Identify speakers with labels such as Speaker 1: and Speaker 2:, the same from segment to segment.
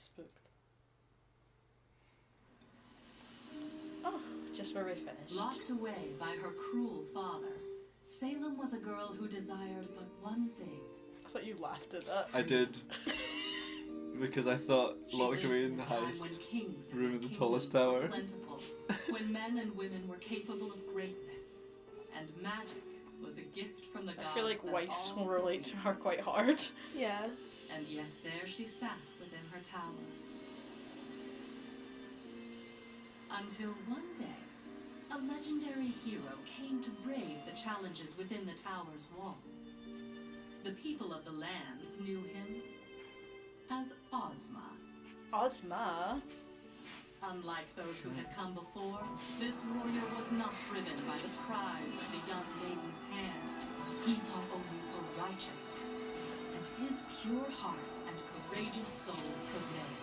Speaker 1: Spooked. Oh, just where we finished.
Speaker 2: Locked away by her cruel father, Salem was a girl who desired but one thing.
Speaker 1: I thought you laughed at that.
Speaker 3: I did. Because I thought locked away in the heist room in the tallest tower.
Speaker 2: Plentiful, when men and women were capable of greatness, and magic was a gift from the gods.
Speaker 1: I feel like Weiss will relate to her quite hard.
Speaker 4: Yeah.
Speaker 2: And yet there she sat within her tower. Until one day, a legendary hero came to brave the challenges within the tower's walls. The people of the lands knew him as Ozma.
Speaker 1: Ozma?
Speaker 2: Unlike those who had come before, this warrior was not driven by the cries of the young maiden's hand. He fought only for righteousness, and his pure heart and courageous soul prevailed.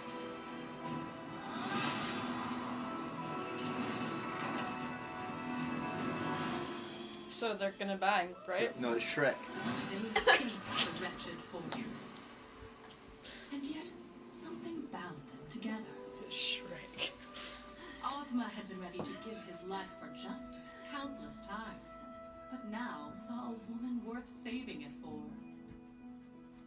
Speaker 1: So they're gonna bang, right?
Speaker 3: No, it's Shrek.
Speaker 2: They escaped the wretched fortress. And yet, something bound them together.
Speaker 1: Shrek.
Speaker 2: Ozma had been ready to give his life for justice countless times, but now saw a woman worth saving it for.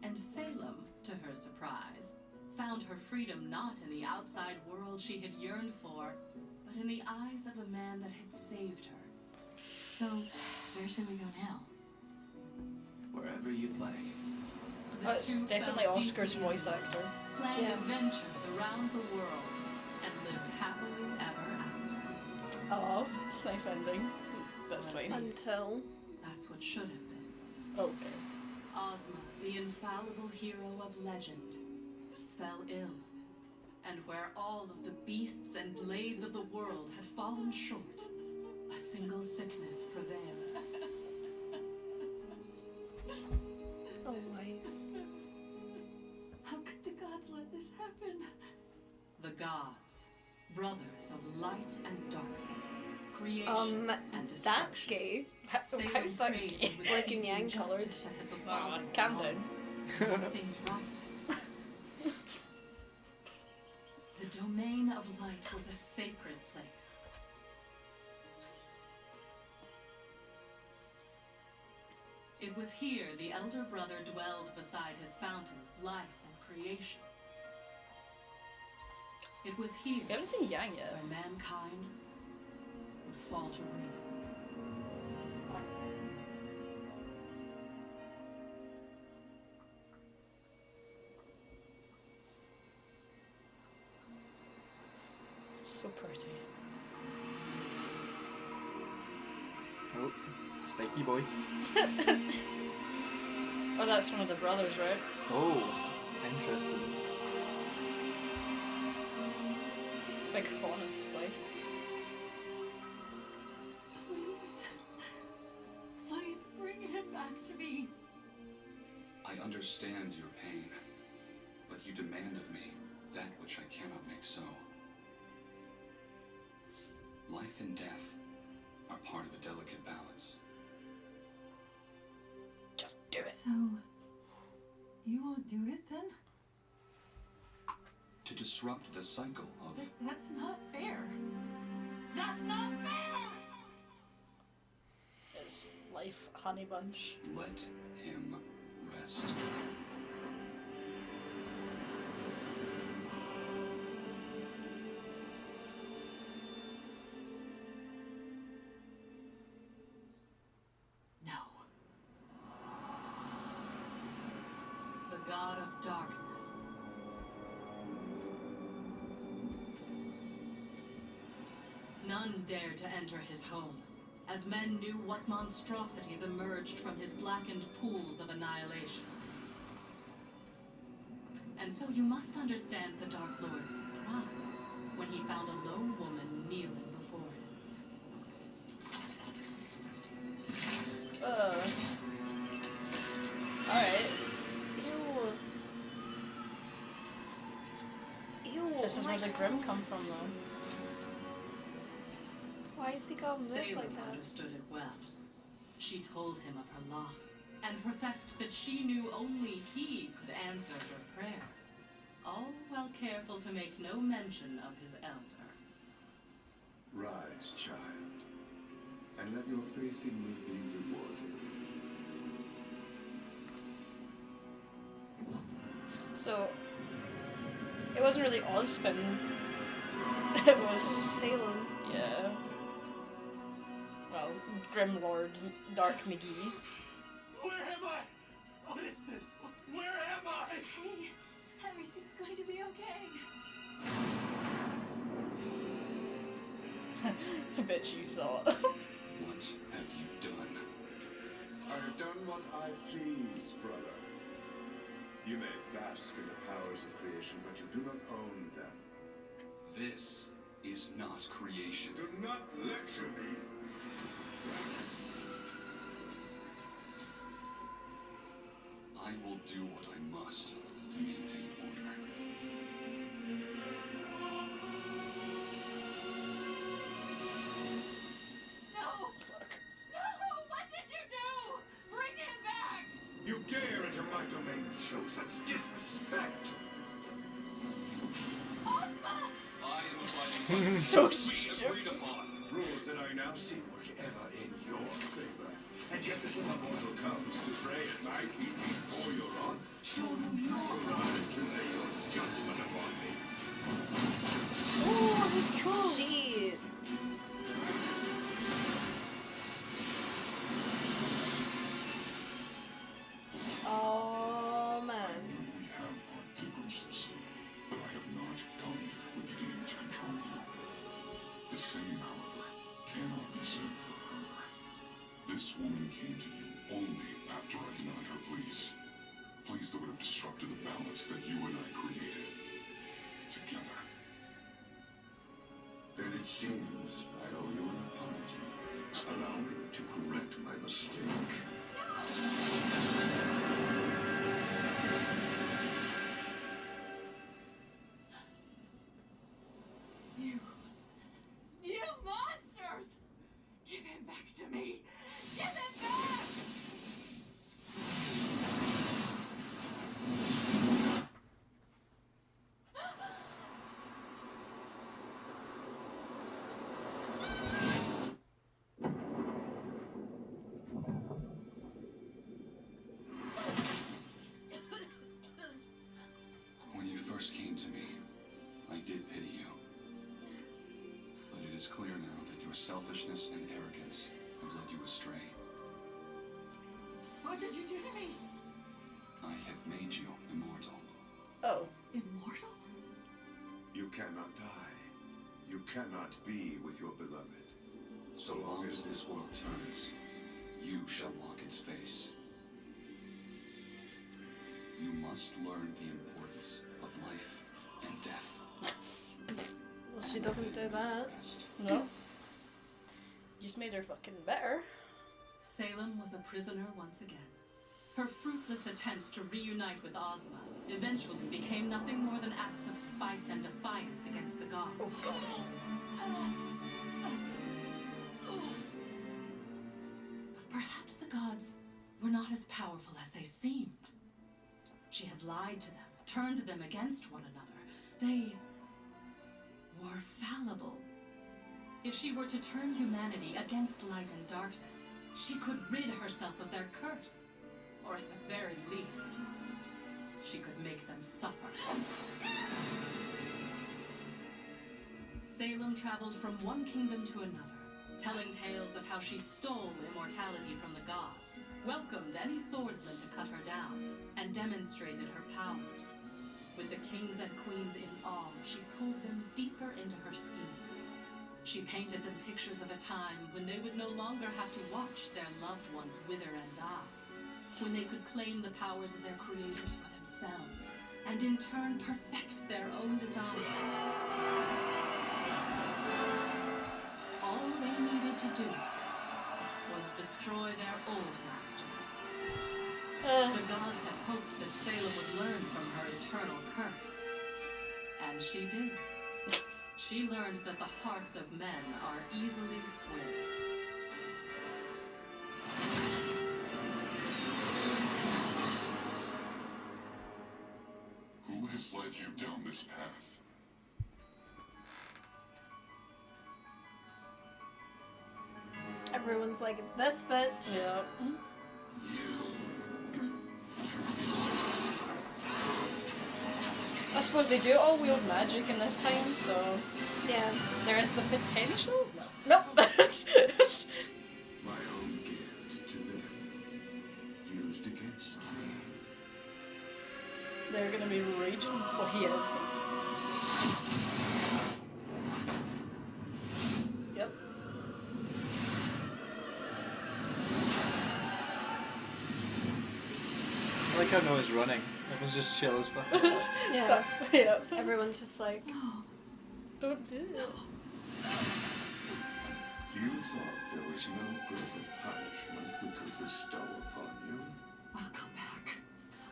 Speaker 2: And Salem, to her surprise, found her freedom not in the outside world she had yearned for, but in the eyes of a man that had saved her. So, where should we go now?
Speaker 3: Wherever you'd like.
Speaker 1: Oh, it's definitely Oscar's voice actor.
Speaker 2: Planned adventures around the world and lived happily ever after.
Speaker 1: Oh, it's a nice ending. That's fine.
Speaker 4: Until.
Speaker 2: That's what should have been.
Speaker 1: Okay.
Speaker 2: Ozma, the infallible hero of legend, fell ill. And where all of the beasts and blades of the world had fallen short, a single sickness prevailed.
Speaker 4: Oh, Weiss.
Speaker 2: How could the gods let this happen? The gods, brothers of light and darkness, creation and destruction.
Speaker 4: That's gay.
Speaker 1: How's that gay?
Speaker 4: Like in yang colored.
Speaker 1: Calm down.
Speaker 2: Things right. The domain of light was a sacred place. It was here the elder brother dwelled beside his fountain of life and creation. It was here
Speaker 1: We haven't seen Yang yet.
Speaker 2: where mankind would fall to ruin.
Speaker 1: So pretty.
Speaker 3: Oh, spiky boy.
Speaker 1: Oh, that's one of the brothers, right?
Speaker 3: Oh, interesting.
Speaker 1: Big fauna display.
Speaker 2: Please bring him back to me.
Speaker 5: I understand your pain, but you demand of me that which I cannot make so. Life and death are part of a delicate balance.
Speaker 1: Just do it.
Speaker 2: So, you won't do it then?
Speaker 5: To disrupt the cycle of...
Speaker 2: That's not fair. That's not fair!
Speaker 1: Is life honey bunch?
Speaker 5: Let him rest.
Speaker 2: No. The god of darkness. None dared to enter his home, as men knew what monstrosities emerged from his blackened pools of annihilation. And so you must understand the Dark Lord's surprise when he found a lone woman kneeling before him.
Speaker 1: Alright.
Speaker 4: Ew. Ew.
Speaker 1: This is where the Grimm come from, though.
Speaker 4: Why is he got live
Speaker 2: Salem
Speaker 4: like that?
Speaker 2: understood it well. She told him of her loss, and professed that she knew only he could answer her prayers, all while careful to make no mention of his elder.
Speaker 6: Rise, child, and let your faith in me be rewarded.
Speaker 1: So, it wasn't really Ozpin. It was,
Speaker 4: Salem.
Speaker 1: yeah. Well, Grim Lord Dark McGee.
Speaker 7: Where am I? What is this? Where am I?
Speaker 2: Hey, everything's going to be okay.
Speaker 1: I bet you thought.
Speaker 5: What have you done?
Speaker 6: I have done what I please, brother. You may bask in the powers of creation, but you do not own them.
Speaker 5: This is not creation.
Speaker 6: Do not lecture me.
Speaker 5: I will do what I must to maintain order.
Speaker 2: No! No! What did you do? Bring him back!
Speaker 6: You dare enter my domain and show such disrespect!
Speaker 2: Ozma!
Speaker 5: I am abiding by
Speaker 1: So
Speaker 5: what we
Speaker 1: stupid.
Speaker 5: agreed upon.
Speaker 6: Rules that I now see work ever in your favor. And yet the mortal comes to pray at my feet before you're on. Show them your right to lay your judgment upon me.
Speaker 1: Oh, that's cool.
Speaker 4: Shit. Oh man.
Speaker 8: We have our differences, but I have not come here with the aim to control you. The same, however, cannot be said for her. This woman came to you only after I denied her pleas. Pleas that would have disrupted the balance that you and I created. Together.
Speaker 6: Then it seems I owe you an apology. Allow me to correct my mistake.
Speaker 2: You monsters! Give him back to me! Give him back!
Speaker 5: When you first came to me, I did pity you. But it is clear now that your selfishness and arrogance have led you astray.
Speaker 2: What did you do to me?
Speaker 5: I have made you immortal.
Speaker 1: Oh.
Speaker 2: Immortal?
Speaker 6: You cannot die. You cannot be with your beloved.
Speaker 5: So long as this world turns, you shall walk its face. You must learn the importance of life and death.
Speaker 4: Well, she doesn't do that.
Speaker 5: Rest.
Speaker 1: No. Just made her fucking better.
Speaker 2: Salem was a prisoner once again. Her fruitless attempts to reunite with Ozma eventually became nothing more than acts of spite and defiance against the gods.
Speaker 1: Oh god.
Speaker 2: But perhaps the gods were not as powerful as they seemed. She had lied to them, turned them against one another. They were fallible. If she were to turn humanity against light and darkness, she could rid herself of their curse. Or at the very least, she could make them suffer. Salem traveled from one kingdom to another, telling tales of how she stole immortality from the gods, welcomed any swordsman to cut her down, and demonstrated her powers. With the kings and queens in awe, she pulled them deeper into her scheme. She painted them pictures of a time when they would no longer have to watch their loved ones wither and die, when they could claim the powers of their creators for themselves, and in turn perfect their own design. All they needed to do was destroy their old masters. The gods had hoped that Salem would learn from her eternal curse. And she did. She learned that the hearts of men are easily swayed.
Speaker 8: Who has led you down this path?
Speaker 4: Everyone's like, this bitch.
Speaker 1: Yeah. I suppose they do all wield magic in this time, so
Speaker 4: Yeah.
Speaker 1: there is the potential. No. Nope.
Speaker 6: My own gift to them, used against me.
Speaker 1: They're gonna be raging. Well, he is. Yep.
Speaker 3: I like how no one's running. Everyone's just chill as fuck.
Speaker 4: Yeah.
Speaker 1: So, yep.
Speaker 4: Everyone's just like,
Speaker 1: Don't do it.
Speaker 6: You thought there was no greater punishment we could bestow upon you?
Speaker 2: I'll come back.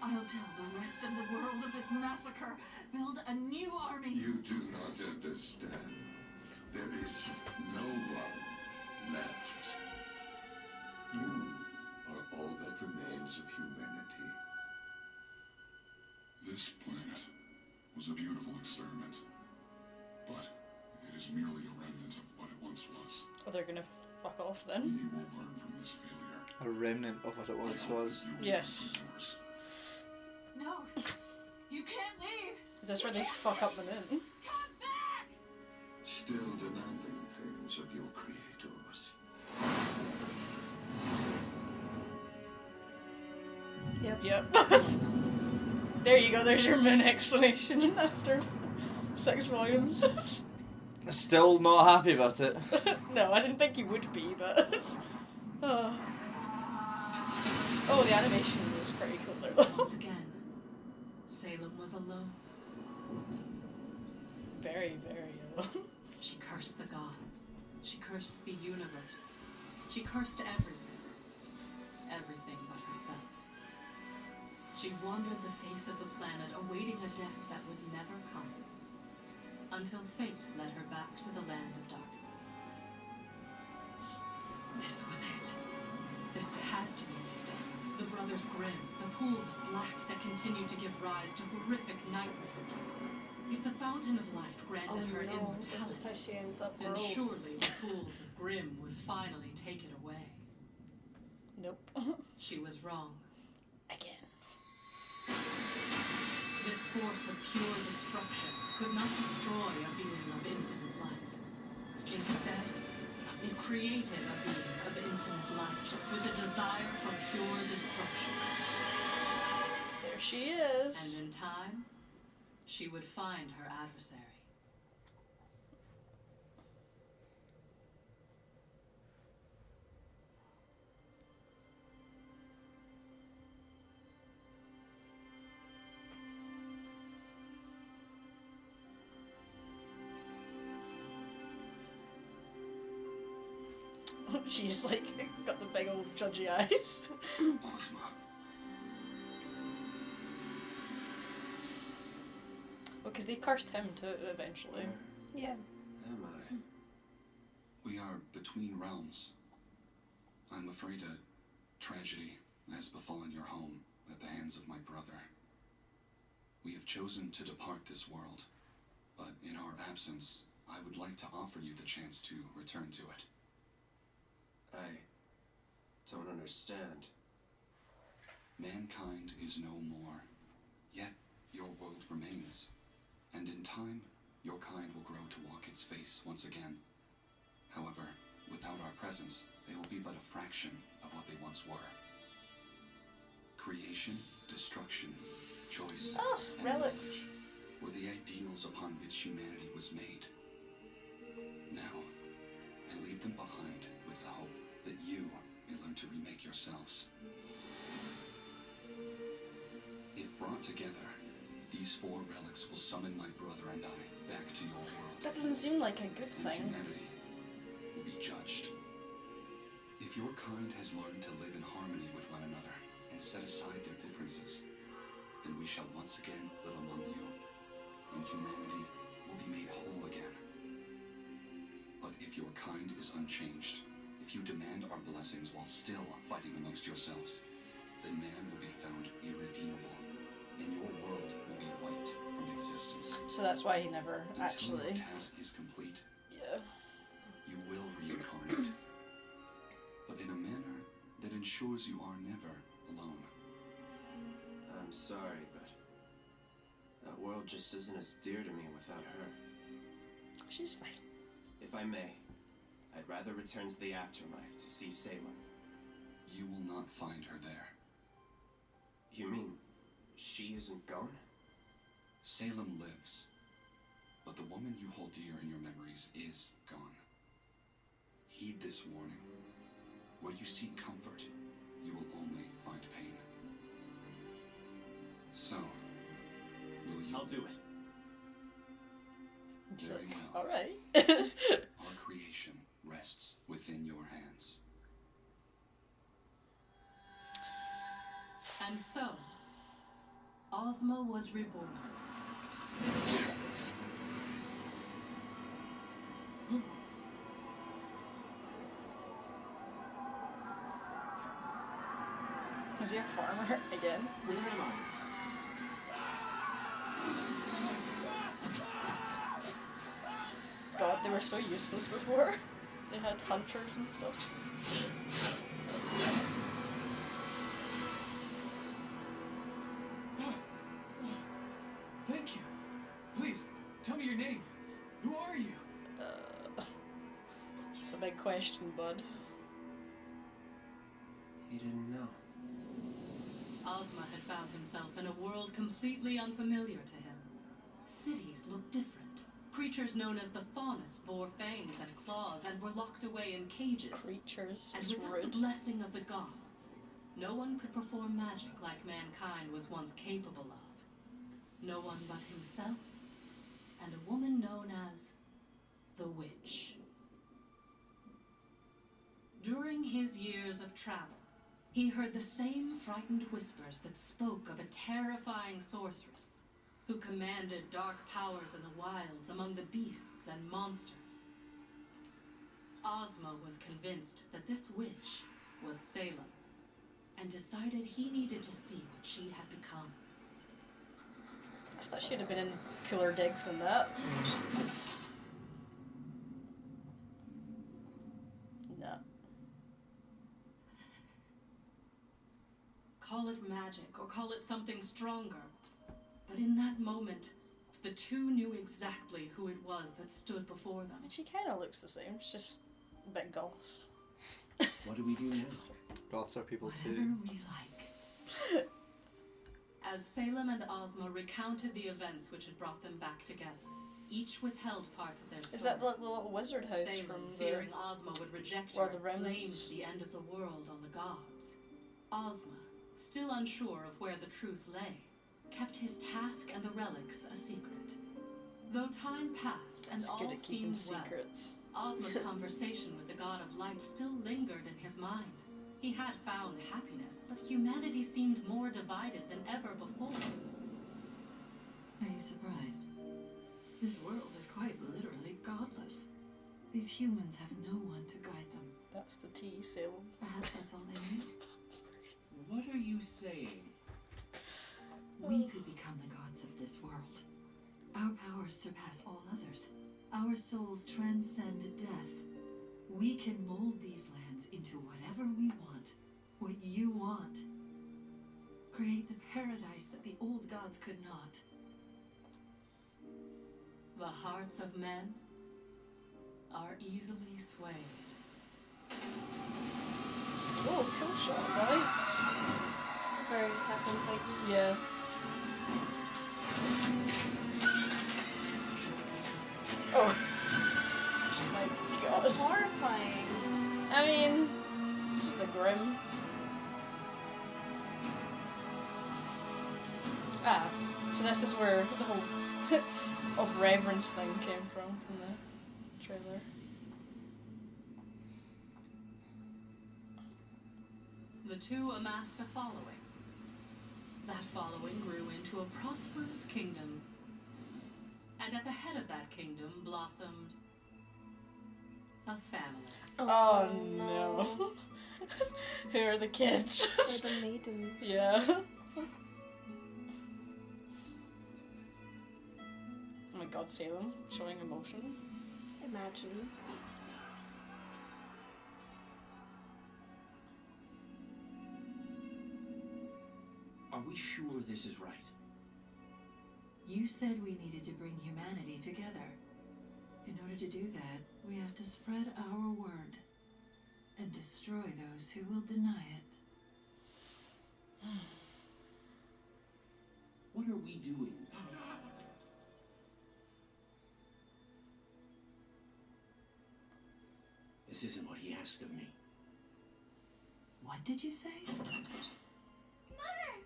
Speaker 2: I'll tell the rest of the world of this massacre. Build a new army.
Speaker 6: You do not understand. There is no one left. You are all that remains of humanity.
Speaker 8: This planet was a beautiful experiment, but it is merely a remnant of what it once was.
Speaker 1: Oh, they're gonna fuck off
Speaker 8: We
Speaker 1: then.
Speaker 8: will learn from this failure.
Speaker 3: A remnant of what it once was.
Speaker 8: You will
Speaker 1: Yes.
Speaker 8: be yours.
Speaker 2: No, you can't leave.
Speaker 1: Is this where they fuck up the moon?
Speaker 2: Come back.
Speaker 6: Still demanding things of your creators.
Speaker 1: Yep. There you go, there's your moon explanation after 6 volumes.
Speaker 3: Still not happy about it.
Speaker 1: No, I didn't think you would be, but... Oh, the animation is pretty cool there.
Speaker 2: Once again, Salem was alone.
Speaker 1: Very, very alone.
Speaker 2: She cursed the gods. She cursed the universe. She cursed everything. Everything but herself. She wandered the face of the planet, awaiting a death that would never come. Until fate led her back to the land of darkness. This was it. This had to be it. The Brothers Grimm, the pools of black that continued to give rise to horrific nightmares. If the Fountain of Life granted her
Speaker 4: this is
Speaker 2: immortality,
Speaker 4: how she ends up
Speaker 2: then
Speaker 4: gross.
Speaker 2: surely the pools of Grimm would finally take it away.
Speaker 1: Nope.
Speaker 2: She was wrong.
Speaker 1: Again.
Speaker 2: This force of pure destruction could not destroy a being of infinite life. Instead, it created a being of infinite life with a desire for pure destruction.
Speaker 1: There she
Speaker 2: And
Speaker 1: is.
Speaker 2: in time, she would find her adversary.
Speaker 1: She's like, got the big old judgy eyes.
Speaker 8: Ozma,
Speaker 1: Because they cursed him too, eventually.
Speaker 4: Yeah.
Speaker 6: Am I?
Speaker 5: We are between realms. I'm afraid a tragedy has befallen your home at the hands of my brother. We have chosen to depart this world, but in our absence, I would like to offer you the chance to return to it.
Speaker 6: I don't understand.
Speaker 5: Mankind is no more, yet your world remains. And in time, your kind will grow to walk its face once again. However, without our presence, they will be but a fraction of what they once were. Creation, destruction, choice,
Speaker 1: Oh,
Speaker 5: and
Speaker 1: relics.
Speaker 5: merge were the ideals upon which humanity was made. Now, I leave them behind with the hope that you may learn to remake yourselves. If brought together, these 4 relics will summon my brother and I back to your world.
Speaker 1: That doesn't seem like a good
Speaker 5: And
Speaker 1: thing.
Speaker 5: humanity will be judged. If your kind has learned to live in harmony with one another and set aside their differences, then we shall once again live among you, and humanity will be made whole again. But if your kind is unchanged, if you demand our blessings while still fighting amongst yourselves, then man will be found irredeemable, and your world will be wiped
Speaker 1: So that's why he never
Speaker 5: Until
Speaker 1: actually.
Speaker 5: your task is complete,
Speaker 1: Yeah.
Speaker 5: you will reincarnate. But in a manner that ensures you are never alone.
Speaker 9: I'm sorry, but that world just isn't as dear to me without her.
Speaker 1: She's fine.
Speaker 9: If I may, I'd rather return to the afterlife to see Salem.
Speaker 5: You will not find her there.
Speaker 9: You mean she isn't gone?
Speaker 5: Salem lives, but the woman you hold dear in your memories is gone. Heed this warning. Where you seek comfort, you will only find pain. So, will you?
Speaker 9: I'll do it.
Speaker 5: Very well.
Speaker 1: Alright.
Speaker 5: Our creation rests within your hands.
Speaker 2: And so, Ozma was reborn.
Speaker 1: Was he a farmer again?
Speaker 7: Where am I?
Speaker 1: God, they were so useless before. They had hunters and stuff.
Speaker 7: Thank you. Please, tell me your name. Who are you?
Speaker 1: It's a big question, bud.
Speaker 9: He didn't know.
Speaker 2: Ozma had found himself in a world completely unfamiliar to him. Cities looked different. Creatures known as the Faunus bore fangs and claws and were locked away in cages.
Speaker 1: Creatures
Speaker 2: And
Speaker 1: is
Speaker 2: without
Speaker 1: rude.
Speaker 2: the blessing of the gods, no one could perform magic like mankind was once capable of. No one but himself and a woman known as the Witch. During his years of travel, he heard the same frightened whispers that spoke of a terrifying sorceress who commanded dark powers in the wilds among the beasts and monsters. Ozma was convinced that this witch was Salem, and decided he needed to see what she had become.
Speaker 1: I thought she'd have been in cooler digs than that. No.
Speaker 2: Call it magic or call it something stronger, but in that moment, the two knew exactly who it was that stood before them.
Speaker 1: And she kind of looks the same. It's just a bit goth.
Speaker 9: What do we do now?
Speaker 3: Goths are people
Speaker 2: Whatever
Speaker 3: too.
Speaker 2: we like. As Salem and Ozma recounted the events which had brought them back together, each withheld parts of their story.
Speaker 1: Is that the little wizard house
Speaker 2: Salem,
Speaker 1: from
Speaker 2: fearing Ozma would reject
Speaker 1: War
Speaker 2: her,
Speaker 1: of the
Speaker 2: blamed
Speaker 1: Remnants?
Speaker 2: the end of the world on the gods. Ozma, still unsure of where the truth lay, kept his task and the relics a secret. Though time passed and
Speaker 1: It's
Speaker 2: all
Speaker 1: good at keeping
Speaker 2: seemed well,
Speaker 1: secrets.
Speaker 2: Ozma's conversation with the god of light still lingered in his mind. He had found happiness, but humanity seemed more divided than ever before.
Speaker 10: Are you surprised? This world is quite literally godless. These humans have no one to guide them.
Speaker 1: That's the tea, Salem.
Speaker 10: Perhaps that's all they need.
Speaker 7: What are you saying?
Speaker 10: We could become the gods of this world. Our powers surpass all others. Our souls transcend death. We can mold these lands into whatever we want, what you want. Create the paradise that the old gods could not.
Speaker 2: The hearts of men are easily swayed.
Speaker 1: Oh, cool shot, guys.
Speaker 4: Very Attack on Titan.
Speaker 1: Yeah. Oh. My God.
Speaker 4: That's horrifying.
Speaker 1: I mean, it's just a grim. Ah, so this is where the whole of reverence thing came from the trailer.
Speaker 2: The two amassed a following. That following grew into a prosperous kingdom. And at the head of that kingdom blossomed a family.
Speaker 1: Oh, no. Who are the kids?
Speaker 4: They're the maidens.
Speaker 1: Yeah. god, Salem showing emotion.
Speaker 4: Imagine.
Speaker 11: Are we sure this is right?
Speaker 10: You said we needed to bring humanity together. In order to do that, we have to spread our word and destroy those who will deny it.
Speaker 11: What are we doing? This isn't what he asked of me.
Speaker 10: What did you say?
Speaker 12: Mother!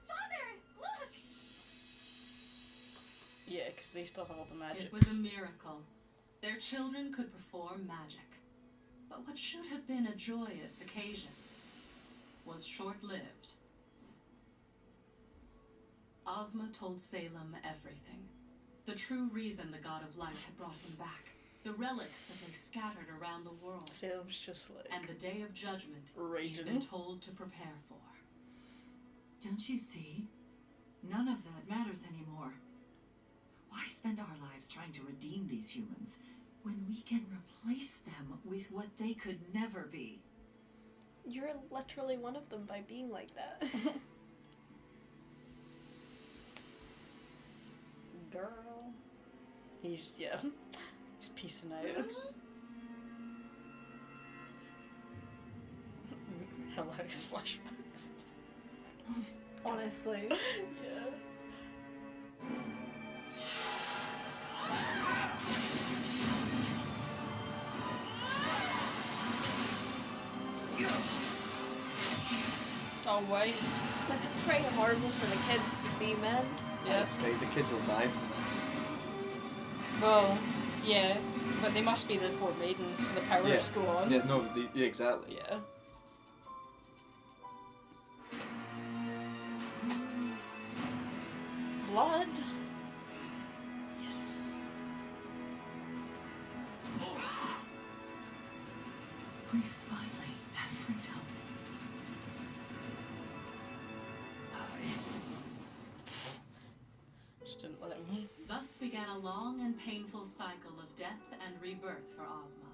Speaker 12: Father! Look!
Speaker 1: Yeah, because they still have all the magic.
Speaker 2: It was a miracle. Their children could perform magic. But what should have been a joyous occasion was short-lived. Ozma told Salem everything. The true reason the God of Light had brought him back. The relics that lay scattered around the world.
Speaker 1: Salem's just like...
Speaker 2: And the Day of Judgment
Speaker 1: raging.
Speaker 2: he'd been told to prepare for.
Speaker 10: Don't you see? None of that matters anymore. Why spend our lives trying to redeem these humans when we can replace them with what they could never be?
Speaker 4: You're literally one of them by being like that.
Speaker 1: Girl. He's piecing out. Hilarious flashbacks.
Speaker 4: Honestly.
Speaker 1: Yeah. Oh, wait.
Speaker 4: This is pretty horrible for the kids to see, man.
Speaker 1: Yeah.
Speaker 3: The kids will die from this.
Speaker 1: Well, yeah, but they must be the four maidens, so the powers go on.
Speaker 3: Yeah, no, yeah, exactly.
Speaker 1: Yeah. Blood. Yes.
Speaker 10: We finally have freedom.
Speaker 1: Just didn't let him.
Speaker 2: Thus began a long and painful cycle of death and rebirth for Ozma.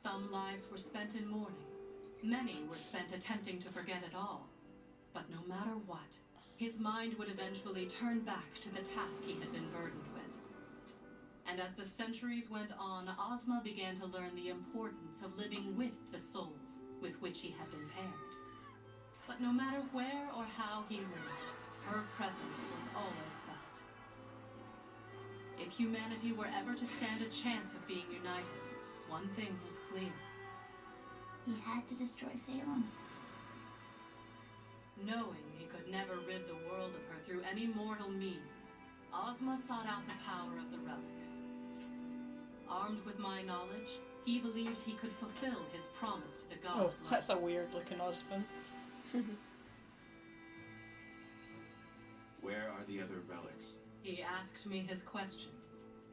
Speaker 2: Some lives were spent in mourning. Many were spent attempting to forget it all. But no matter what, his mind would eventually turn back to the task he had been burdened with. And as the centuries went on, Ozma began to learn the importance of living with the souls with which he had been paired. But no matter where or how he lived, her presence was always felt. If humanity were ever to stand a chance of being united, one thing was clear.
Speaker 12: He had to destroy Salem.
Speaker 2: Knowing he could never rid the world of her through any mortal means, Ozma sought out the power of the relics. Armed with my knowledge, he believed he could fulfill his promise to the God
Speaker 1: Oh,
Speaker 2: of Light.
Speaker 1: that's a weird looking husband.
Speaker 9: Where are the other relics?
Speaker 2: He asked me his questions,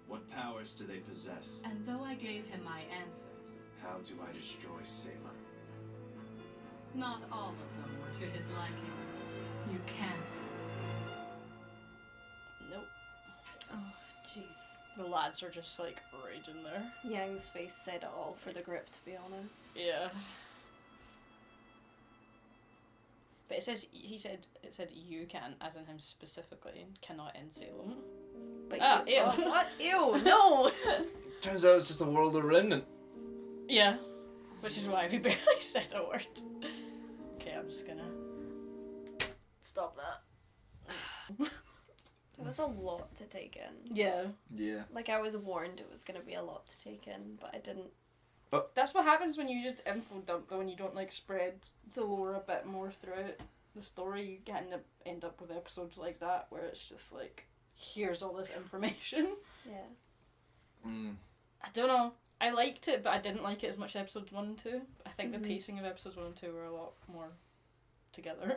Speaker 9: What powers do they possess?
Speaker 2: and though I gave him my answers,
Speaker 9: How do I destroy Salem?
Speaker 2: not all of them were to his liking. You can't.
Speaker 1: Nope.
Speaker 4: Oh, jeez.
Speaker 1: The lads are just like raging there.
Speaker 4: Yang's face said it all for the grip, to be honest.
Speaker 1: Yeah. But it said you can, as in him specifically, cannot end Salem.
Speaker 4: But
Speaker 1: ew.
Speaker 4: Oh, what? Ew, no!
Speaker 3: Turns out it's just a world of remnant.
Speaker 1: Yeah. Which is why we barely said a word. Okay, I'm just gonna stop that.
Speaker 4: It was a lot to take in.
Speaker 1: Yeah.
Speaker 3: Yeah.
Speaker 4: Like, I was warned it was going to be a lot to take in, but I didn't.
Speaker 1: That's what happens when you just info dump, though, and you don't like spread the lore a bit more throughout the story. You kind of end up with episodes like that where it's just like, here's all this information.
Speaker 4: Yeah.
Speaker 3: Mm.
Speaker 1: I don't know. I liked it, but I didn't like it as much as episodes 1 and 2. I think the pacing of episodes 1 and 2 were a lot more together.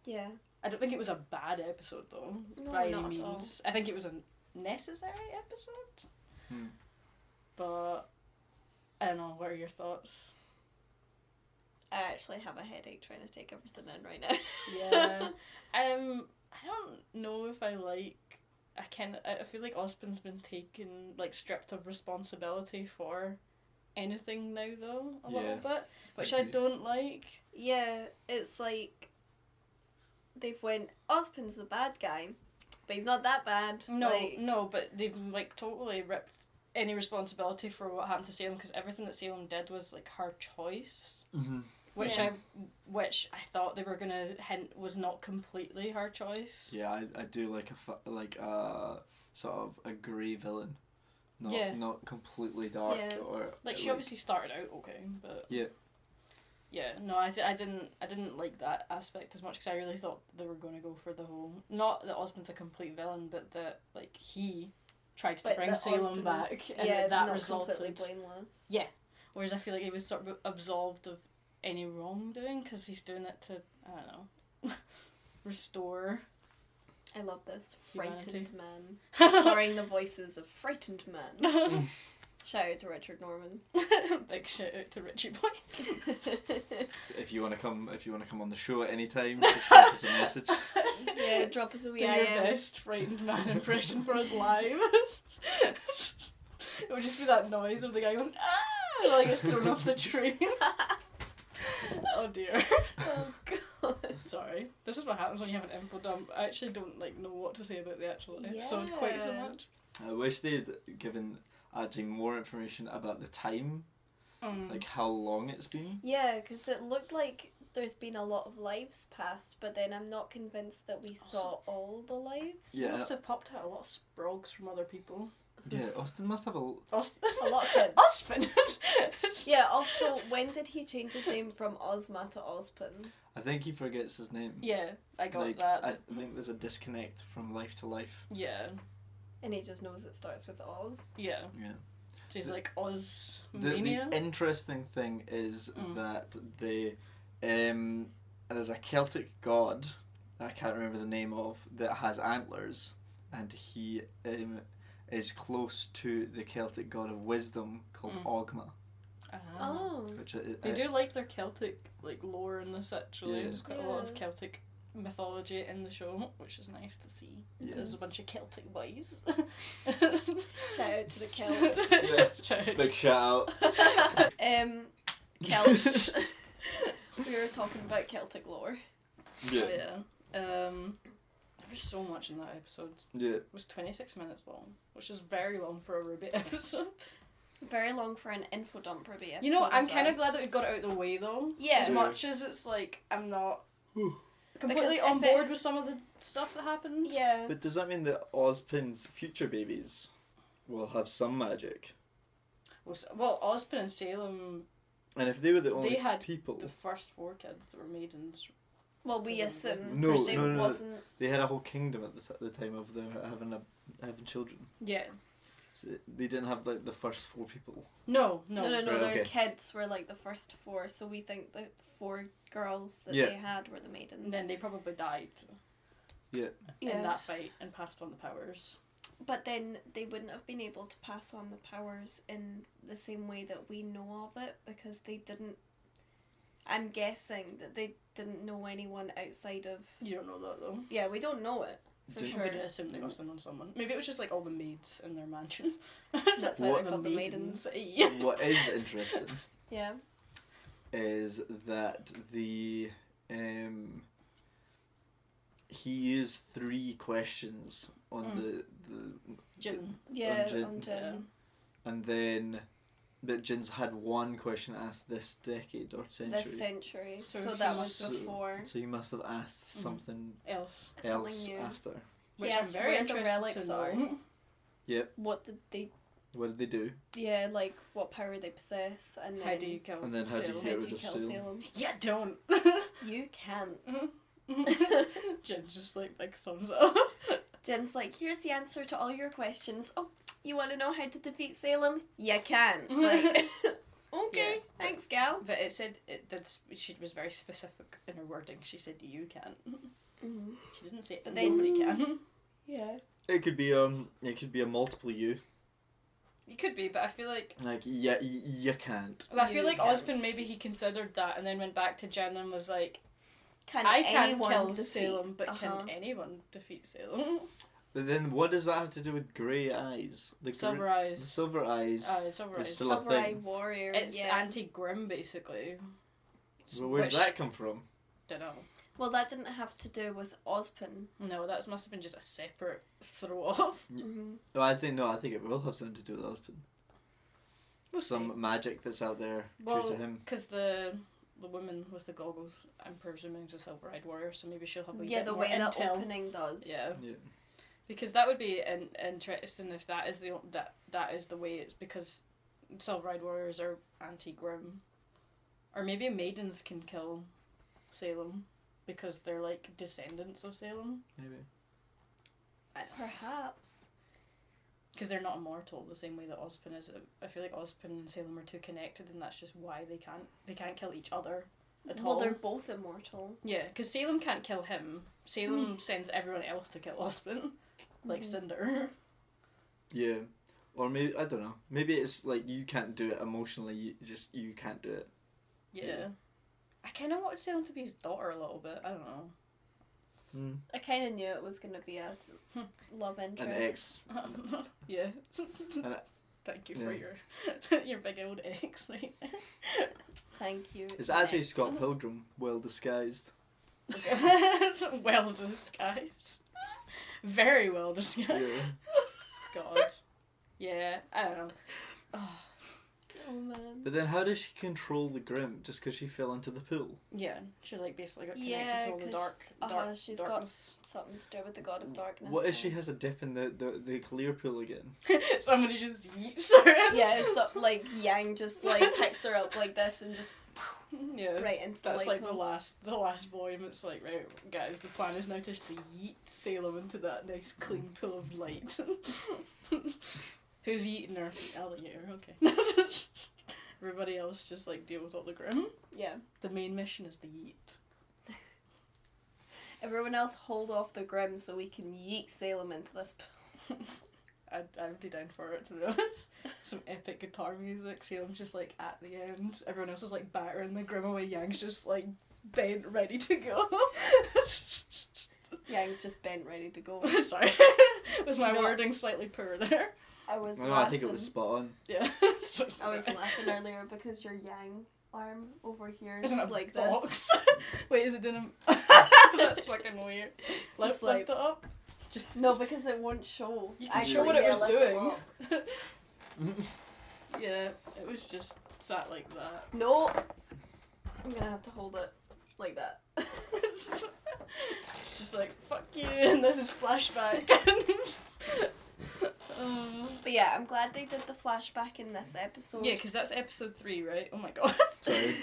Speaker 4: Yeah.
Speaker 1: I don't think it was a bad episode, though,
Speaker 4: No,
Speaker 1: by any
Speaker 4: not at
Speaker 1: means.
Speaker 4: all.
Speaker 1: I think it was a necessary episode.
Speaker 3: Hmm.
Speaker 1: But, I don't know, what are your thoughts?
Speaker 4: I actually have a headache trying to take everything in right now.
Speaker 1: Yeah. I don't know if I like I feel like Ozpin's been taken, like, stripped of responsibility for anything now, though, a little bit, which I don't like.
Speaker 4: Yeah, it's like they've went, Ozpin's the bad guy, but he's not that bad.
Speaker 1: No, but they've, like, totally ripped any responsibility for what happened to Salem, because everything that Salem did was, like, her choice.
Speaker 3: Mm-hmm.
Speaker 1: Which I thought they were gonna hint was not completely her choice.
Speaker 3: Yeah, I do like a sort of a grey villain, not completely dark or
Speaker 1: like she obviously started out okay, but no, I didn't like that aspect as much because I really thought they were going to go for the whole, not that Osmond's a complete villain, but that like he tried to bring Salem back and that resulted
Speaker 4: completely blameless.
Speaker 1: Yeah, whereas I feel like he was sort of absolved of any wrongdoing because he's doing it to, I don't know, restore.
Speaker 4: I love this.
Speaker 1: Humanity.
Speaker 4: Frightened man. Starring the voices of frightened men. Shout out to Richard Norman.
Speaker 1: Big shout out to Richie Boy.
Speaker 3: If you wanna come on the show at any time, just drop us a message.
Speaker 4: Yeah, drop us a wee
Speaker 1: Do your best frightened man impression for us live. It would just be that noise of the guy going, ah, like it's thrown off the train. Oh dear.
Speaker 4: Oh god.
Speaker 1: Sorry. This is what happens when you have an info dump. I actually don't like know what to say about the actual episode quite so much.
Speaker 3: I wish they'd given actually more information about the time, like how long it's been.
Speaker 4: Yeah, because it looked like there's been a lot of lives passed, but then I'm not convinced that we saw all the lives.
Speaker 1: Yeah. Must have popped out a lot of sprogs from other people.
Speaker 3: Yeah, Austin must have a
Speaker 4: lot of kids.
Speaker 1: Ozpin.
Speaker 4: Yeah, also, when did he change his name from Ozma to Ozpin?
Speaker 3: I think he forgets his name.
Speaker 1: Yeah, I got
Speaker 3: that.
Speaker 1: I
Speaker 3: think there's a disconnect from life to life.
Speaker 1: Yeah.
Speaker 4: And he just knows it starts with Oz.
Speaker 1: Yeah.
Speaker 3: Yeah.
Speaker 1: So he's like Oz-mania.
Speaker 3: The interesting thing is that there's a Celtic god, I can't remember the name of, that has antlers, and he is close to the Celtic god of wisdom called Ogma.
Speaker 4: Oh.
Speaker 3: Which
Speaker 1: they do like their Celtic like lore in this actually.
Speaker 3: Yeah.
Speaker 1: There's quite a lot of Celtic mythology in the show, which is nice to see.
Speaker 3: Yeah.
Speaker 1: There's a bunch of Celtic boys.
Speaker 4: Shout out to the Celts.
Speaker 3: Yeah.
Speaker 1: Shout out.
Speaker 3: Big shout out.
Speaker 4: Celts. We were talking about Celtic lore.
Speaker 3: Yeah.
Speaker 1: There was so much in that episode.
Speaker 3: Yeah.
Speaker 1: It was 26 minutes long, which is very long for a RWBY episode.
Speaker 4: Very long for an info dump RWBY episode.
Speaker 1: You know, I'm kind of glad that we got it out of the way though.
Speaker 4: Yeah.
Speaker 1: As much as it's like, I'm not completely on board with some of the stuff that happened.
Speaker 4: Yeah.
Speaker 3: But does that mean that Ozpin's future babies will have some magic?
Speaker 1: Well, Ozpin and Salem...
Speaker 3: And if they were the only
Speaker 1: they had
Speaker 3: people...
Speaker 1: the first 4 kids that were maidens.
Speaker 4: Well, we assume
Speaker 3: No.
Speaker 4: wasn't...
Speaker 3: They had a whole kingdom at the time of their having children.
Speaker 1: Yeah.
Speaker 3: So they didn't have like the first 4 people.
Speaker 1: No.
Speaker 3: Right,
Speaker 4: their kids were like the first 4, so we think the 4 girls that they had were the maidens.
Speaker 1: And then they probably died.
Speaker 3: Yeah.
Speaker 1: In that fight and passed on the powers.
Speaker 4: But then they wouldn't have been able to pass on the powers in the same way that we know of it because they didn't. I'm guessing that they didn't know anyone outside of.
Speaker 1: You don't know that though.
Speaker 4: Yeah, we don't know it. For sure.
Speaker 1: I'm gonna assume they must have known someone. Maybe it was just like all the maids in their mansion.
Speaker 4: That's why they're called the maidens.
Speaker 3: What is interesting
Speaker 4: yeah.
Speaker 3: is that the he used 3 questions on the
Speaker 1: Jin.
Speaker 4: On Jin.
Speaker 3: And then but Jin's had 1 question asked this decade or century.
Speaker 4: This century. So that was before.
Speaker 3: So he must have asked something
Speaker 1: else
Speaker 4: new.
Speaker 3: after.
Speaker 1: Which
Speaker 4: I'm
Speaker 1: very
Speaker 4: where the relics are.
Speaker 3: Yep.
Speaker 4: What did they
Speaker 3: do?
Speaker 4: Yeah, like what power they possess, and then
Speaker 1: how do you kill
Speaker 4: Salem?
Speaker 1: Yeah, don't.
Speaker 4: You can't.
Speaker 1: Jin's just like big thumbs up.
Speaker 4: Jin's like, here's the answer to all your questions. Oh, you want to know how to defeat Salem? You can. Like, okay, thanks, gal.
Speaker 1: But it said she was very specific in her wording. She said you can. She didn't say but nobody can.
Speaker 4: Yeah.
Speaker 3: It could be a multiple you.
Speaker 1: You could be, but I feel like
Speaker 3: you can't.
Speaker 1: But I feel like Ozpin maybe he considered that and then went back to Jen and was like,
Speaker 4: can
Speaker 1: I can't
Speaker 4: anyone
Speaker 1: kill
Speaker 4: defeat
Speaker 1: Salem, but can anyone defeat Salem?
Speaker 3: But then what does that have to do with grey eyes?
Speaker 1: Silver
Speaker 3: The
Speaker 1: eyes.
Speaker 3: silver eyes.
Speaker 1: Silver
Speaker 3: is
Speaker 1: eyes.
Speaker 3: still a
Speaker 4: Silver Eye
Speaker 3: thing.
Speaker 4: Warrior.
Speaker 1: It's
Speaker 4: yeah.
Speaker 1: anti-Grimm, basically.
Speaker 3: Well, where does
Speaker 1: Which-
Speaker 3: that come from?
Speaker 1: Dunno.
Speaker 4: Well, that didn't have to do with Ozpin.
Speaker 1: No, that must have been just a separate throw-off.
Speaker 4: Mm-hmm.
Speaker 3: No, I think it will have something to do with husband.
Speaker 1: We'll
Speaker 3: Some
Speaker 1: see.
Speaker 3: magic that's out there
Speaker 1: Well,
Speaker 3: due to him.
Speaker 1: because the woman with the goggles, I'm presuming, is a silver-eyed warrior, so maybe she'll have a
Speaker 4: Yeah,
Speaker 1: bit
Speaker 4: the
Speaker 1: more
Speaker 4: way that
Speaker 1: intel.
Speaker 4: opening does.
Speaker 1: Yeah.
Speaker 3: Yeah.
Speaker 1: Because that would be interesting if that is that is the way it's because silver-eyed warriors are anti-Grimm. Or maybe maidens can kill Salem because they're like descendants of Salem.
Speaker 3: Maybe.
Speaker 4: Perhaps.
Speaker 1: Because they're not immortal the same way that Ozpin is. I feel like Ozpin and Salem are too connected, and that's just why they can't kill each other at all.
Speaker 4: Well, they're both immortal.
Speaker 1: Yeah, because Salem can't kill him. Salem sends everyone else to kill Ozpin, like Cinder.
Speaker 3: Yeah. Or maybe, I don't know. Maybe it's like you can't do it emotionally, you can't do it.
Speaker 1: Yeah. I kind of wanted Salem to be his daughter a little bit. I don't know.
Speaker 4: I kind of knew it was going to be a love interest.
Speaker 3: An ex.
Speaker 1: Yeah.
Speaker 3: And
Speaker 1: Thank you for your big old ex right there.
Speaker 4: Thank you.
Speaker 3: It's actually
Speaker 4: Next.
Speaker 3: Scott Pilgrim, well disguised.
Speaker 1: Well disguised. Very well disguised.
Speaker 3: Yeah.
Speaker 1: God. Yeah, I don't know.
Speaker 4: Oh man.
Speaker 3: But then how does she control the Grimm? Just because she fell into the pool?
Speaker 1: Yeah, she like basically got connected
Speaker 4: Yeah,
Speaker 1: to all the
Speaker 4: 'cause, she's
Speaker 1: darkness.
Speaker 4: got something to do with the god of darkness.
Speaker 3: What if she has a dip in the clear pool again?
Speaker 1: Somebody just yeets her in.
Speaker 4: Yeah, so, like Yang just like picks her up like this and just
Speaker 1: Yeah,
Speaker 4: right into the
Speaker 1: that's
Speaker 4: light
Speaker 1: like
Speaker 4: pool.
Speaker 1: the last volume. It's like, right, guys, the plan is now just to yeet Salem into that nice clean pool of light. Who's eating her? Alligator. Okay. Everybody else just like deal with all the Grimm.
Speaker 4: Yeah.
Speaker 1: The main mission is the yeet.
Speaker 4: Everyone else hold off the Grimm so we can yeet Salem into this pool.
Speaker 1: I'd be down for it, to be honest. Some epic guitar music. Salem's just like at the end. Everyone else is like battering the Grimm away. Yang's just like bent, ready to go.
Speaker 4: Yang's just bent, ready to go.
Speaker 1: Sorry. Was my
Speaker 4: You know-
Speaker 1: wording slightly poor there?
Speaker 4: I was
Speaker 3: No,
Speaker 4: laughing.
Speaker 3: I think it was spot on.
Speaker 1: Yeah.
Speaker 4: I was laughing earlier because your Yang arm over here is
Speaker 1: Isn't it
Speaker 4: like
Speaker 1: a box?
Speaker 4: this.
Speaker 1: Wait, is it in a... That's fucking weird.
Speaker 4: It's
Speaker 1: Let's
Speaker 4: just
Speaker 1: lift
Speaker 4: like
Speaker 1: it up.
Speaker 4: no, because it won't show.
Speaker 1: You can
Speaker 4: Actually,
Speaker 1: show what it
Speaker 4: yeah,
Speaker 1: was
Speaker 4: like
Speaker 1: doing.
Speaker 4: rocks.
Speaker 1: Yeah, it was just sat like that.
Speaker 4: No, I'm gonna have to hold it like that.
Speaker 1: It's just like, fuck you, and this is flashback.
Speaker 4: But yeah, I'm glad they did the flashback in this episode.
Speaker 1: Yeah, because that's episode 3, right? Oh my god.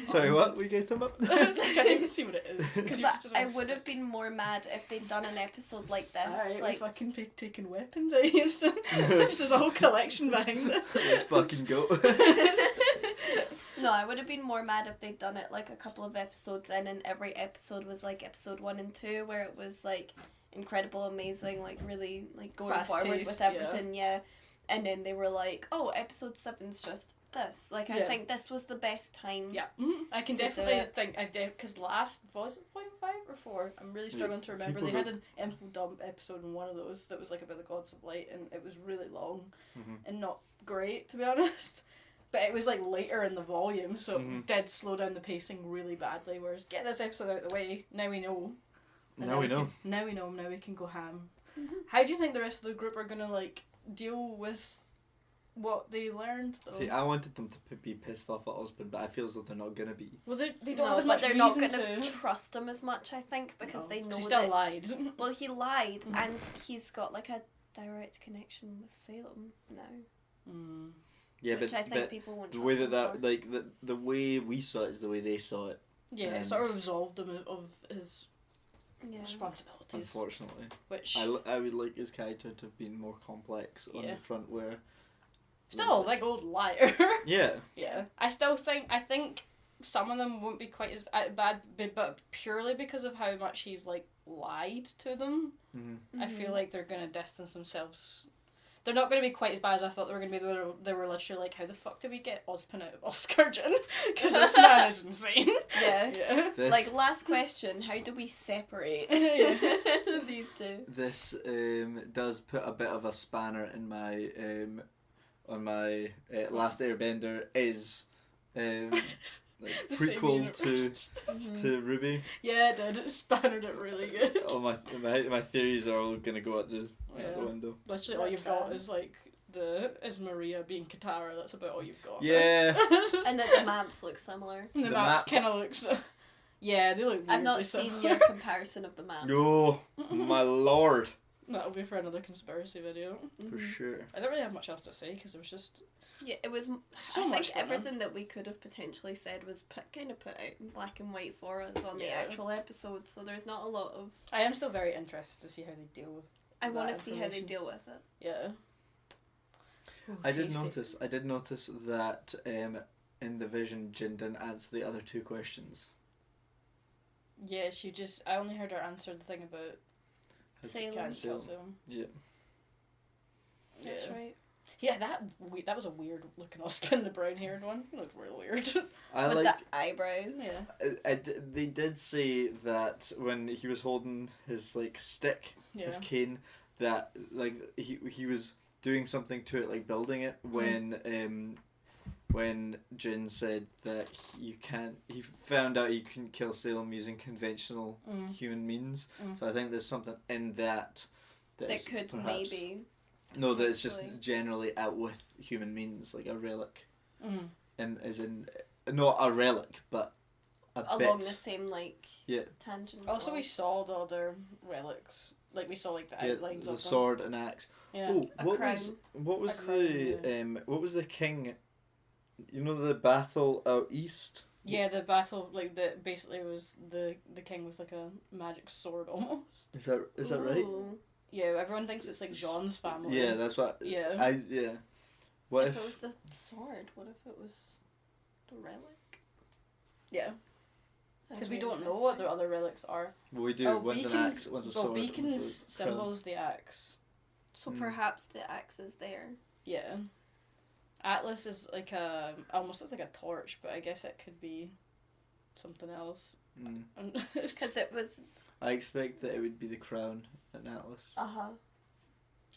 Speaker 3: Sorry, what were you guys talking about?
Speaker 1: I can't even see what it is. 'Cause you
Speaker 4: But
Speaker 1: just
Speaker 4: I would have been more mad if they'd done an episode like this.
Speaker 1: Alright,
Speaker 4: like
Speaker 1: we fucking taking weapons out here soon. There's a whole collection behind this.
Speaker 3: Let's fucking go.
Speaker 4: No, I would have been more mad if they'd done it like a couple of episodes in, and every episode was like episode 1 and 2, where it was like incredible, amazing, like really like going forward
Speaker 1: Fast-paced,
Speaker 4: with everything, yeah. And then they were like, oh, episode 7's just this. Like, I
Speaker 1: Yeah.
Speaker 4: think this was the best time.
Speaker 1: Yeah, I can
Speaker 4: To do
Speaker 1: definitely
Speaker 4: it.
Speaker 1: think because last was it volume 5 or 4? I'm really struggling to remember. They
Speaker 3: People
Speaker 1: had an info dump episode in one of those that was like about the gods of light, and it was really long and not great, to be honest. But it was like later in the volume, so it did slow down the pacing really badly. Whereas get this episode out of the way, now we know. And
Speaker 3: Now we know.
Speaker 1: Now we know. Now we can go ham. How do you think the rest of the group are gonna like deal with what they learned? Though?
Speaker 3: See, I wanted them to be pissed off at husband, but I feel as though they're not gonna be.
Speaker 1: Well, they don't
Speaker 4: No,
Speaker 1: have as
Speaker 4: but
Speaker 1: much
Speaker 4: they're
Speaker 1: reason
Speaker 4: not going
Speaker 1: to.
Speaker 4: trust him as much, I think, because
Speaker 1: No,
Speaker 4: they know
Speaker 1: 'cause he still
Speaker 4: that...
Speaker 1: lied.
Speaker 4: Well, he lied, and he's got like a direct connection with Salem now.
Speaker 3: Yeah,
Speaker 4: Which
Speaker 3: but
Speaker 4: I think
Speaker 3: but
Speaker 4: people won't
Speaker 3: the
Speaker 4: trust
Speaker 3: way
Speaker 4: him
Speaker 3: that
Speaker 4: for.
Speaker 3: like the way we saw it is the way they saw it.
Speaker 1: Yeah, it
Speaker 3: And
Speaker 1: sort of absolved him of his
Speaker 4: Yeah.
Speaker 1: responsibilities.
Speaker 3: Unfortunately,
Speaker 1: Which
Speaker 3: I would like his character to have been more complex on
Speaker 1: Yeah.
Speaker 3: the front where.
Speaker 1: still a big old liar.
Speaker 3: Yeah.
Speaker 1: Yeah, I think some of them won't be quite as bad, but purely because of how much he's like lied to them. I feel like they're gonna distance themselves. They're not going to be quite as bad as I thought they were going to be. They were literally like, how the fuck did we get Ozpin out of Oscargen? Because this man is insane.
Speaker 4: Yeah.
Speaker 1: Yeah.
Speaker 3: This,
Speaker 4: Like, last question, how do we separate
Speaker 1: Yeah.
Speaker 4: Please do.
Speaker 3: This does put a bit of a spanner in my on my Last Airbender is like
Speaker 1: The same
Speaker 3: prequel to
Speaker 1: universe.
Speaker 3: RWBY.
Speaker 1: Yeah, it did. It spanned it really good.
Speaker 3: Oh my theories are all gonna go out the
Speaker 1: Yeah.
Speaker 3: window.
Speaker 1: Literally, all
Speaker 4: That's
Speaker 1: you've got
Speaker 4: sad.
Speaker 1: is like is Maria being Katara. That's about all you've got.
Speaker 3: Yeah.
Speaker 4: And that the maps look similar.
Speaker 1: And the,
Speaker 3: The
Speaker 1: maps
Speaker 3: maps-
Speaker 1: kind of looks. Yeah, they look.
Speaker 4: I've not
Speaker 1: weirdly
Speaker 4: seen
Speaker 1: similar.
Speaker 4: your comparison of the maps.
Speaker 3: No, my lord,
Speaker 1: That'll be for another conspiracy video.
Speaker 3: for sure.
Speaker 1: I don't really have much else to say because it was just.
Speaker 4: Yeah, it was.
Speaker 1: So
Speaker 4: I
Speaker 1: much
Speaker 4: think
Speaker 1: going on.
Speaker 4: everything that we could have potentially said was kind of put out in black and white for us on the
Speaker 1: Yeah.
Speaker 4: actual episode, so there's not a lot of.
Speaker 1: I am still very interested to see how they deal with.
Speaker 4: I
Speaker 1: that
Speaker 4: want to see how they
Speaker 1: information.
Speaker 4: deal with it.
Speaker 1: Yeah. Ooh,
Speaker 3: I did
Speaker 1: tasty.
Speaker 3: notice that in the vision, Jin didn't answer the other two questions.
Speaker 1: Yeah, she just. I only heard her answer the thing about
Speaker 4: Salem.
Speaker 1: can't kill
Speaker 3: Salem.
Speaker 1: Salem.
Speaker 3: Yeah.
Speaker 4: That's
Speaker 1: Yeah.
Speaker 4: right.
Speaker 1: Yeah, that was a weird looking Ospen, the brown haired one. It looked real weird.
Speaker 3: I
Speaker 4: With
Speaker 3: like.
Speaker 4: the eyebrows.
Speaker 1: Yeah.
Speaker 3: They did say that when he was holding his like stick,
Speaker 1: Yeah.
Speaker 3: his cane, that like he was doing something to it, like building it. When Jin said that he found out he couldn't kill Salem using conventional human means. So I think there's something in that
Speaker 4: That could
Speaker 3: perhaps,
Speaker 4: maybe.
Speaker 3: no, that it's just
Speaker 4: potentially-
Speaker 3: generally out with human means, like a relic,
Speaker 1: Mm.
Speaker 3: and as in not a relic, but a
Speaker 4: Along
Speaker 3: bit.
Speaker 4: the same like
Speaker 3: Yeah.
Speaker 4: tangent.
Speaker 1: Also, we
Speaker 4: of-
Speaker 1: saw the other relics. Like we saw like the
Speaker 3: Yeah,
Speaker 1: outlines
Speaker 3: the
Speaker 1: of them.
Speaker 3: sword and axe.
Speaker 1: Yeah.
Speaker 3: Oh,
Speaker 4: A
Speaker 3: what
Speaker 4: crown.
Speaker 3: was
Speaker 1: A crown,
Speaker 3: the king? You know the battle out east.
Speaker 1: Yeah, the battle like that basically was the king with like a magic sword almost.
Speaker 3: Is that right?
Speaker 4: Ooh.
Speaker 1: Yeah, everyone thinks it's like Jean's family.
Speaker 3: Yeah, that's what.
Speaker 1: Yeah.
Speaker 3: Yeah. What
Speaker 4: If
Speaker 3: if?
Speaker 4: it was the sword, what if it was the relic?
Speaker 1: Yeah. Because we
Speaker 4: That'd be
Speaker 1: don't know what
Speaker 4: interesting.
Speaker 1: the other relics are.
Speaker 3: Well, we do. One's an axe. One's a sword.
Speaker 1: Beacons
Speaker 3: one's a crown.
Speaker 1: symbols the axe.
Speaker 4: So
Speaker 3: Mm.
Speaker 4: perhaps the axe is there.
Speaker 1: Yeah. Atlas is like almost looks like a torch, but I guess it could be something else.
Speaker 3: Mm.
Speaker 4: Because it was.
Speaker 3: I expect that it would be the crown and Atlas.
Speaker 4: Uh-huh.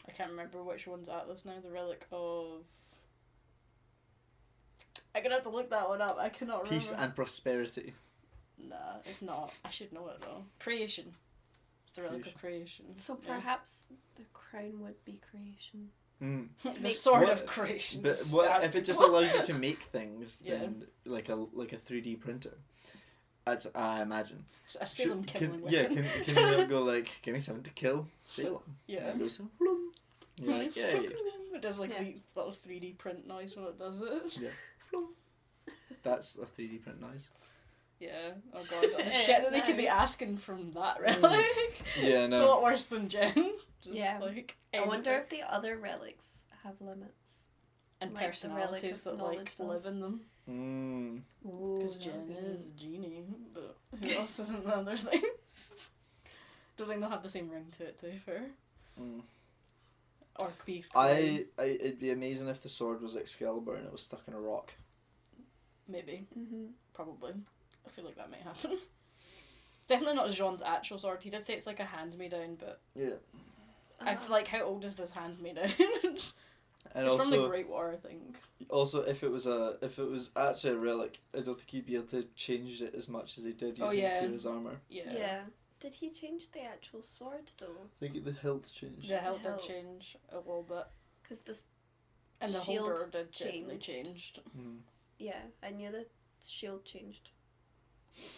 Speaker 1: I can't remember which one's Atlas now. The relic of. I'm gonna have to look that one up. I cannot remember.
Speaker 3: Peace and prosperity.
Speaker 1: Nah, it's not. I should know it though. Creation. It's the relic of creation.
Speaker 4: So
Speaker 1: Yeah.
Speaker 4: perhaps the crown would be creation.
Speaker 3: Mm.
Speaker 1: the
Speaker 4: Makes
Speaker 1: sword
Speaker 3: What-
Speaker 1: of creation.
Speaker 3: But
Speaker 1: to
Speaker 3: what
Speaker 1: stab
Speaker 3: if it just
Speaker 1: people.
Speaker 3: allows you to make things?
Speaker 1: Yeah.
Speaker 3: Then like a 3D printer. That's I imagine.
Speaker 1: A Salem
Speaker 3: Should-
Speaker 1: killing
Speaker 3: yeah,
Speaker 1: weapon.
Speaker 3: can you not go like, give me something to kill Salem?
Speaker 1: Yeah.
Speaker 3: And it goes, "Floom." You're like, yeah, yeah.
Speaker 1: It does like
Speaker 4: Yeah.
Speaker 1: a little 3D print noise when it does it.
Speaker 3: Yeah. Floom. That's a 3D print noise.
Speaker 1: Yeah. Oh god. The
Speaker 4: It
Speaker 1: shit
Speaker 4: is
Speaker 1: that they could
Speaker 4: now.
Speaker 1: be asking from that relic.
Speaker 3: Yeah,
Speaker 1: It's a
Speaker 3: no.
Speaker 1: lot worse than Jen. Just
Speaker 4: Yeah.
Speaker 1: like
Speaker 4: I wonder
Speaker 1: anything.
Speaker 4: if the other relics have limits.
Speaker 1: and
Speaker 4: like the
Speaker 1: personalities
Speaker 4: relic
Speaker 1: that
Speaker 4: of
Speaker 1: like
Speaker 4: knowledge
Speaker 1: live in them.
Speaker 3: Mm.
Speaker 1: Because Jen is a genie, but who else is in the other things? Don't think they'll have the same ring to it, to be fair.
Speaker 3: Mm.
Speaker 1: Or be excluded.
Speaker 3: It'd be amazing if the sword was Excalibur and it was stuck in a rock.
Speaker 1: Maybe.
Speaker 4: Mm-hmm.
Speaker 1: Probably. I feel like that might happen. Definitely not Jean's actual sword. He did say it's like a hand-me-down, but
Speaker 3: Yeah.
Speaker 1: I feel like, how old is this hand-me-down?
Speaker 3: And
Speaker 1: It's
Speaker 3: also,
Speaker 1: from the Great War, I think.
Speaker 3: also if it was actually a relic, I don't think he'd be able to change it as much as he did
Speaker 1: Oh,
Speaker 3: using
Speaker 1: yeah.
Speaker 3: Kira's armor.
Speaker 4: Yeah. Did he change the actual sword though?
Speaker 3: I think the hilt changed.
Speaker 1: The hilt did
Speaker 4: hilt.
Speaker 1: change a little bit.
Speaker 4: Because the
Speaker 1: And the
Speaker 4: shield
Speaker 1: holder did definitely
Speaker 4: changed.
Speaker 1: changed.
Speaker 3: Mm.
Speaker 4: yeah, I knew the shield changed.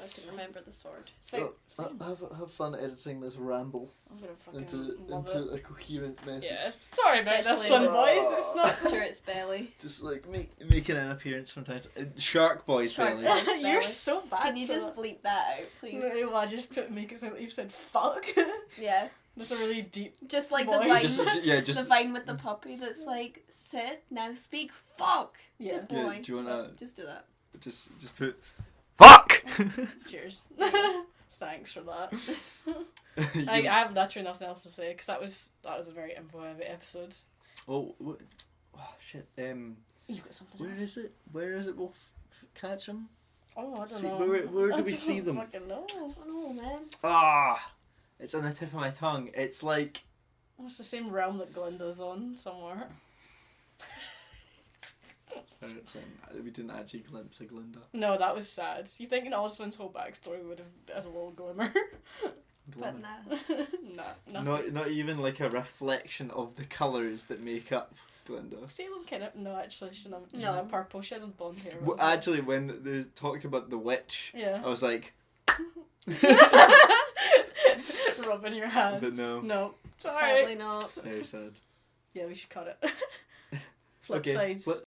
Speaker 4: I can remember the sword.
Speaker 1: It's like,
Speaker 3: Have fun editing this ramble
Speaker 1: I'm gonna fucking love it.
Speaker 3: a coherent message.
Speaker 1: Yeah. Sorry about this
Speaker 4: Especially
Speaker 1: one,
Speaker 3: with-
Speaker 1: boys. It's not.
Speaker 4: Stuart's belly.
Speaker 3: Just like making an appearance from time to Shark Boy's
Speaker 4: Shark
Speaker 3: belly.
Speaker 4: Boy.
Speaker 1: You're so bad.
Speaker 4: Can you
Speaker 1: for
Speaker 4: just
Speaker 1: that.
Speaker 4: bleep that out, please?
Speaker 1: No, I just make it sound like you've said fuck.
Speaker 4: Yeah.
Speaker 1: Just a really deep.
Speaker 4: Just like
Speaker 1: Boys.
Speaker 4: the vine.
Speaker 3: Just
Speaker 4: the vine with the puppy that's like, sit, now speak, fuck!
Speaker 1: Yeah.
Speaker 4: Good boy.
Speaker 3: Yeah, do you wanna-
Speaker 4: Just do that.
Speaker 3: just put fuck.
Speaker 1: Cheers. Thanks for that. I have literally nothing else to say because that was a very info-heavy episode.
Speaker 3: Oh shit.
Speaker 1: You've got something
Speaker 3: Where
Speaker 1: else?
Speaker 3: is it? Where is it? We'll catch them.
Speaker 1: Oh, I don't
Speaker 3: See,
Speaker 1: know.
Speaker 3: where do
Speaker 1: I
Speaker 3: we
Speaker 1: don't
Speaker 3: see them?
Speaker 1: fucking know.
Speaker 4: I don't know, man.
Speaker 3: Ah, It's on the tip of my tongue. It's like...
Speaker 1: It's the same realm that Glinda's on somewhere.
Speaker 3: We didn't actually glimpse a Glinda.
Speaker 1: No, that was sad. You think in Oswin's whole backstory would have had a little glimmer?
Speaker 4: But nah.
Speaker 1: Nah,
Speaker 3: Not even like a reflection of the colours that make up Glinda.
Speaker 1: Salem kind of... No, actually, she didn't
Speaker 4: No.
Speaker 1: have purple. She had blonde hair.
Speaker 3: Well, actually, when they talked about the witch,
Speaker 1: Yeah.
Speaker 3: I was like...
Speaker 1: Rubbing your hands.
Speaker 3: But no.
Speaker 1: No. Sorry.
Speaker 4: Sadly not.
Speaker 3: Very sad.
Speaker 1: Yeah, we should cut it. Flip
Speaker 3: Okay,
Speaker 1: sides.
Speaker 3: flip-